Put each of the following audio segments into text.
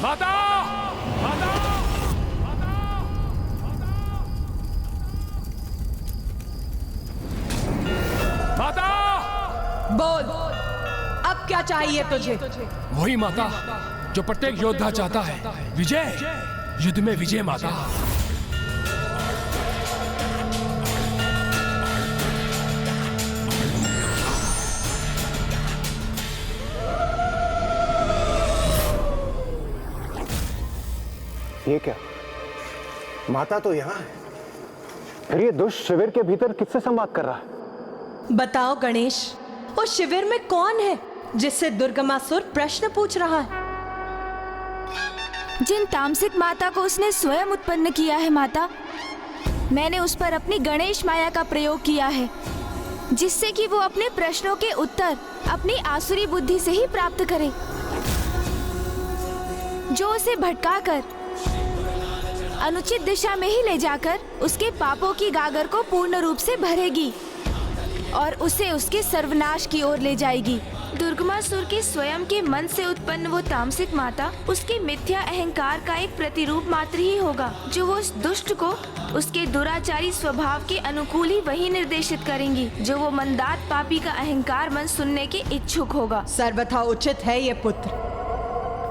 माता! माता! माता! बोल, अब क्या चाहिए तुझे? वही माता जो प्रत्येक योद्धा चाहता है, विजय, युद्ध में विजय माता। ये क्या? माता तो यहाँ है, फिर ये दुष्ट शिविर के भीतर किससे संवाद कर रहा है? बताओ गणेश, उस शिविर में कौन है जिससे दुर्गमासुर प्रश्न पूछ रहा है? जिन तामसिक माता को उसने स्वयं उत्पन्न किया है माता, मैंने उस पर अपनी गणेश माया का प्रयोग किया है, जिससे कि वो अपने प्रश्नों के उत्तर अपनी आसुरी बुद्धि से ही प्राप्त करे, जो उसे भटकाकर अनुचित दिशा में ही ले जाकर उसके पापों की गागर को पूर्ण रूप से भरेगी और उसे उसके सर्वनाश की ओर ले जाएगी। दुर्गमासुर के स्वयं के मन से उत्पन्न वो तामसिक माता उसके मिथ्या अहंकार का एक प्रतिरूप मात्र ही होगा, जो वो उस दुष्ट को उसके दुराचारी स्वभाव के अनुकूल ही वही निर्देशित करेंगी, जो वो मंदात पापी का अहंकार मन सुनने के इच्छुक होगा। सर्वथा उचित है ये पुत्र,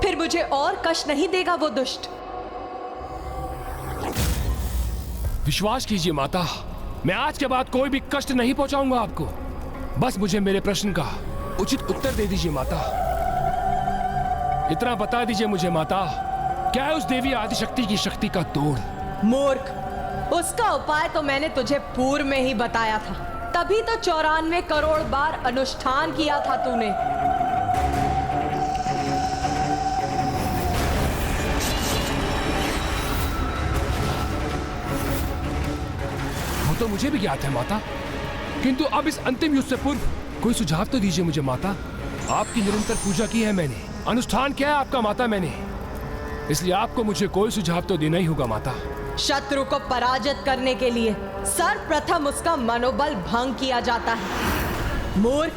फिर मुझे और कष्ट नहीं देगा वो दुष्ट। विश्वास कीजिए माता, मैं आज के बाद कोई भी कष्ट नहीं पहुंचाऊंगा आपको। बस मुझे मेरे प्रश्न का उचित उत्तर दे दीजिए माता। इतना बता दीजिए मुझे माता, क्या है उस देवी आदिशक्ति की शक्ति का तोड़? मूर्ख, उसका उपाय तो मैंने तुझे पूर्व में ही बताया था, तभी तो 94 करोड़ बार अनुष्ठान किया था तूने। तो मुझे भी ज्ञात है माता, किंतु अब इस अंतिम युद्ध से पूर्व कोई सुझाव तो दीजिए मुझे माता। आपकी निरंतर पूजा की है मैंने, अनुष्ठान किया है आपका माता मैंने, इसलिए आपको मुझे कोई सुझाव तो देना ही होगा माता। शत्रु को पराजित करने के लिए सर्वप्रथम उसका मनोबल भंग किया जाता है। मूर्ख,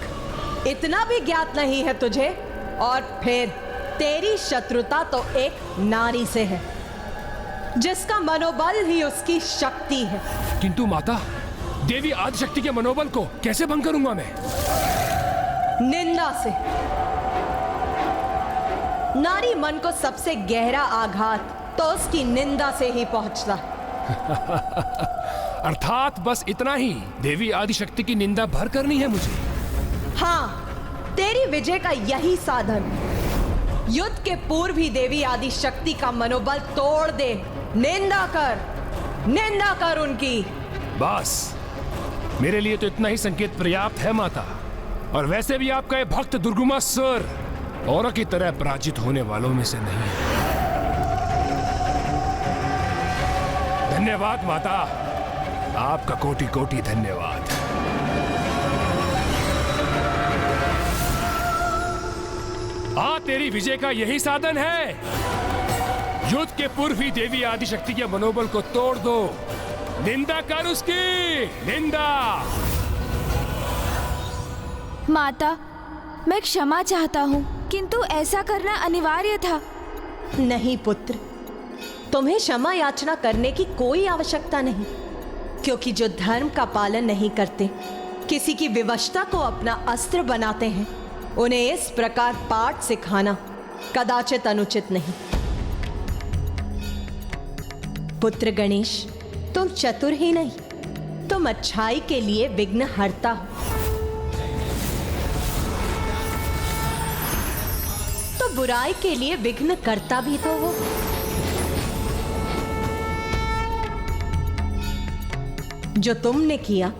इतना भी ज्ञात नहीं है तुझे? और फिर तेरी शत्रुता तो एक नारी से है, जिसका मनोबल ही उसकी शक्ति है। किंतु माता, देवी आदिशक्ति के मनोबल को कैसे भंग करूंगा मैं? निंदा से। नारी मन को सबसे गहरा आघात तो उसकी निंदा से ही पहुंचता। अर्थात बस इतना ही, देवी आदिशक्ति की निंदा भर करनी है मुझे। हाँ, तेरी विजय का यही साधन। युद्ध के पूर्व ही देवी आदिशक्ति का मनोबल तोड़ दे। निंदा कर उनकी। बस मेरे लिए तो इतना ही संकेत पर्याप्त है माता। और वैसे भी आपका ये भक्त दुर्गमासुर औरों की तरह पराजित होने वालों में से नहीं है। धन्यवाद माता, आपका कोटि कोटि धन्यवाद। हाँ, तेरी विजय का यही साधन है। युद्ध के पूर्व ही देवी आदिशक्ति के मनोबल को तोड़ दो। निंदा कर उसकी, निंदा। माता, मैं क्षमा चाहता हूँ, किंतु ऐसा करना अनिवार्य था। नहीं पुत्र, तुम्हें क्षमा याचना करने की कोई आवश्यकता नहीं, क्योंकि जो धर्म का पालन नहीं करते, किसी की विवशता को अपना अस्त्र बनाते हैं, उन्हें इस प्रकार पाठ सिखाना कदाचित अनुचित नहीं। पुत्र गणेश, तुम चतुर ही नहीं, तुम अच्छाई के लिए विघ्न हरता हो। तो बुराई के लिए विघ्न करता भी तो हो। जो तुमने किया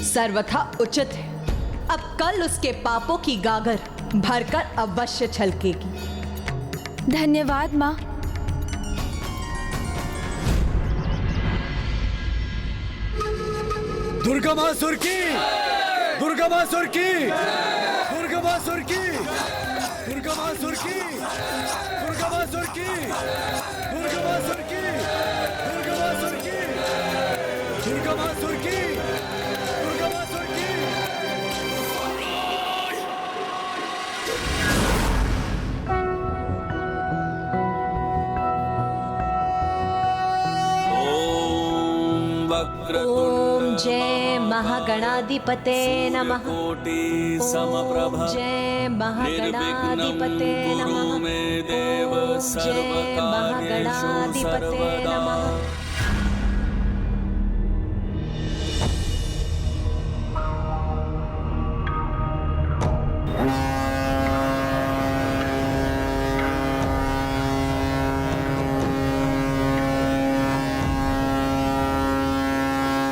सर्वथा उचित है। अब कल उसके पापों की गागर भरकर अवश्य छलकेगी। धन्यवाद माँ। दुर्गमासुर की, दुर्गमासुर की, दुर्गमासुर की, दुर्गमासुर की, दुर्गमासुर की, दुर्गमासुर की, दुर्गमासुर की, दुर्गमासुर की, दुर्गमासुर की। ओम जय महागणाधिपते नमः। कोटि ओम समप्रभ जय महागणाधिपते नमः। गुरु मे देव ओम जय सर्वकार्येषु महागणाधिपते सर्वदा। नमः।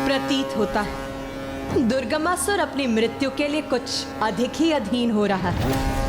प्रतीत होता है दुर्गमासुर अपनी मृत्यु के लिए कुछ अधिक ही अधीन हो रहा है।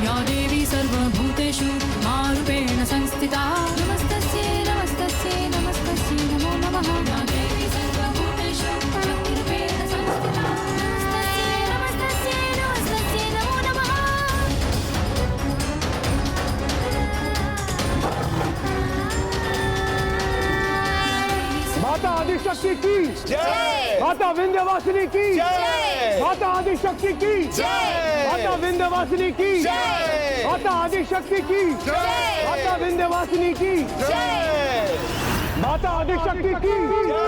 या देवी सर्वभूतेषु मारूपेण संस्थिता नमस्तस्यै नमस्तस्यै नमस्तस्यै नमो नमः। या देवी सर्वभूतेषु शक्तिरूपेण संस्थिता नमस्तस्यै नमस्तस्यै नमस्तस्यै नमो नमः। माता आदिशक्ति की जय। माता विंध्यवासिनी की जय। माता आदिशक्ति की जय। माता विंध्यवासिनी की जय। माता आदिशक्ति की जय। माता विंध्यवासिनी की जय। माता आदिशक्ति की जय।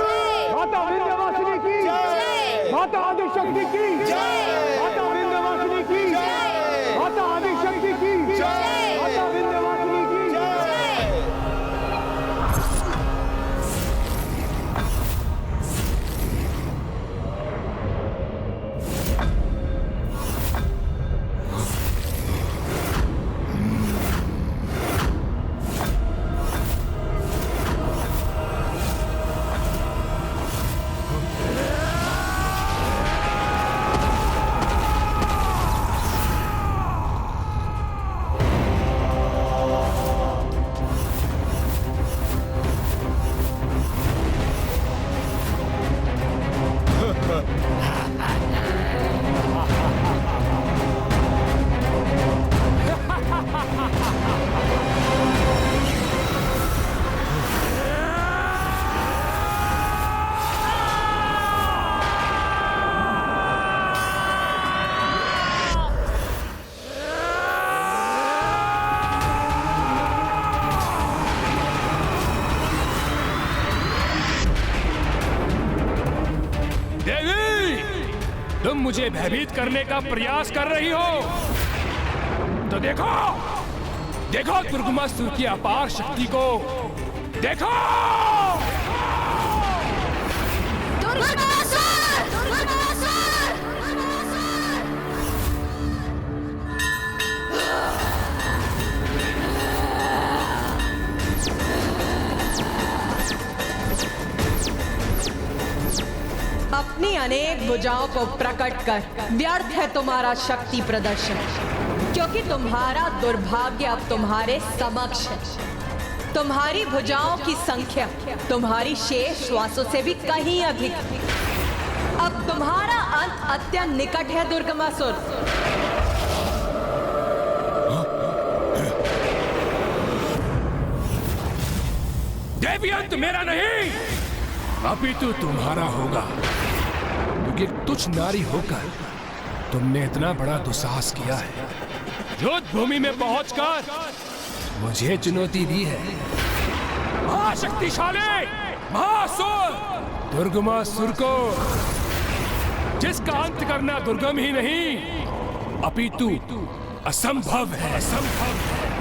माता विंध्यवासिनी की जय। माता आदिशक्ति की जय। माता विंध्यवासिनी की जय। माता आदिशक्ति की जय। माता विंध्यवासिनी की जय। तुम मुझे भयभीत करने का प्रयास कर रही हो तो देखो देखो दुर्गमासुर की अपार शक्ति को देखो। अपनी अनेक भुजाओं को प्रकट कर व्यर्थ है तुम्हारा शक्ति प्रदर्शन, क्योंकि तुम्हारा दुर्भाग्य अब तुम्हारे समक्ष है। तुम्हारी भुजाओं की संख्या तुम्हारी शेष श्वासों से भी कहीं अधिक है। अब तुम्हारा अंत अत्यंत निकट है दुर्गमासुर। देवी अंत मेरा नहीं अपितु तुम्हारा होगा, क्योंकि तुच्छ नारी होकर तुमने इतना बड़ा दुस्साहस किया है। युद्ध भूमि में पहुंचकर मुझे चुनौती दी है। महाशक्तिशाली महासुर दुर्गमासुर को, जिसका अंत करना दुर्गम ही नहीं अपितु असंभव है। असंभव है।